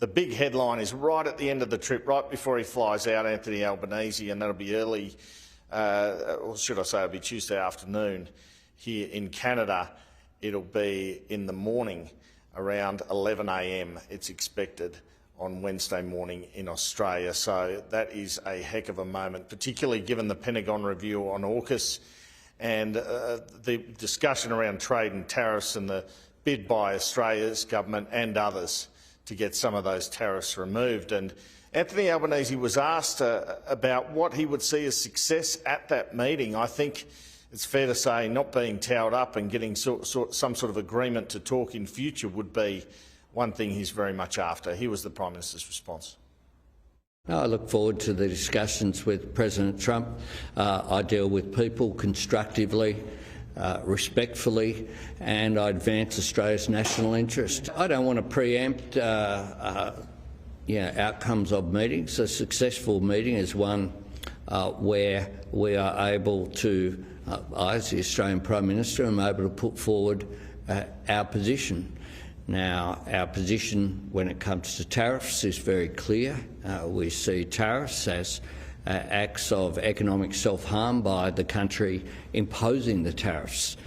the big headline is right at the end of the trip, right before he flies out, Anthony Albanese, and that'll be early, or should I say it'll be Tuesday afternoon here in Canada. It'll be in the morning, around 11 a.m. it's expected on Wednesday morning in Australia. So that is a heck of a moment, particularly given the Pentagon review on AUKUS and the discussion around trade and tariffs and the bid by Australia's government and others to get some of those tariffs removed. And Anthony Albanese was asked about what he would see as success at that meeting. I think it's fair to say not being towed up and getting some sort of agreement to talk in future would be one thing he's very much after. Here was the Prime Minister's response. I look forward to the discussions with President Trump. I deal with people constructively, respectfully, and I advance Australia's national interest. I don't want to preempt outcomes of meetings. A successful meeting is one where we are able to, I as the Australian Prime Minister am able to put forward our position. Now, our position when it comes to tariffs is very clear. We see tariffs as acts of economic self-harm by the country imposing the tariffs.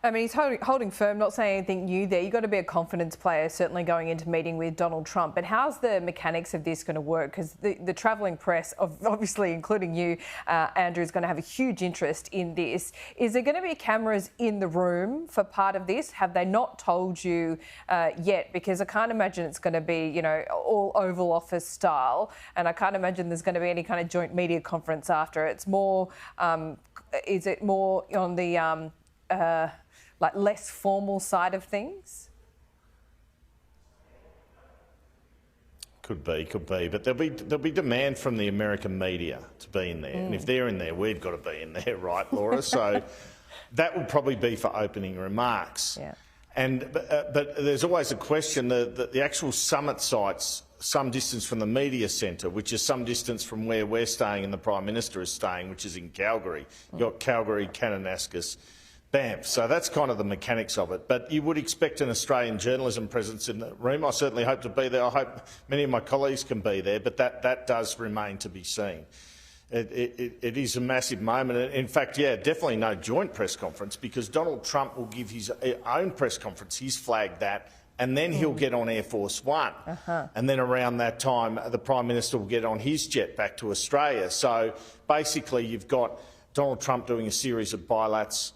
I mean, he's holding firm, not saying anything new there. You've got to be a confidence player, certainly going into meeting with Donald Trump. But how's the mechanics of this going to work? Because the travelling press, obviously including you, Andrew, is going to have a huge interest in this. Is there going to be cameras in the room for part of this? Have they not told you yet? Because I can't imagine it's going to be, you know, all Oval Office style. And I can't imagine there's going to be any kind of joint media conference after. It's more, is it more on the like less formal side of things? Could be, but there'll be demand from the American media to be in there, and if they're in there, we've got to be in there, right, Laura? So that will probably be for opening remarks. Yeah. But there's always a question. The actual summit site's some distance from the media centre, which is some distance from where we're staying and the Prime Minister is staying, which is in Calgary. You've got Calgary, Kananaskis, Banff. So that's kind of the mechanics of it. But you would expect an Australian journalism presence in the room. I certainly hope to be there. I hope many of my colleagues can be there, but that does remain to be seen. It is a massive moment. In fact, yeah, definitely no joint press conference, because Donald Trump will give his own press conference. He's flagged that. And then he'll get on Air Force One. And then around that time, the Prime Minister will get on his jet back to Australia. So basically, you've got Donald Trump doing a series of bilats,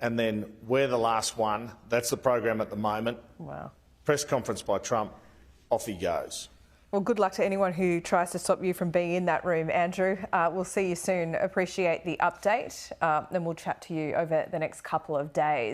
and then we're the last one. That's the program at the moment. Wow. Press conference by Trump, off he goes. Well, good luck to anyone who tries to stop you from being in that room, Andrew. We'll see you soon. Appreciate the update, and we'll chat to you over the next couple of days.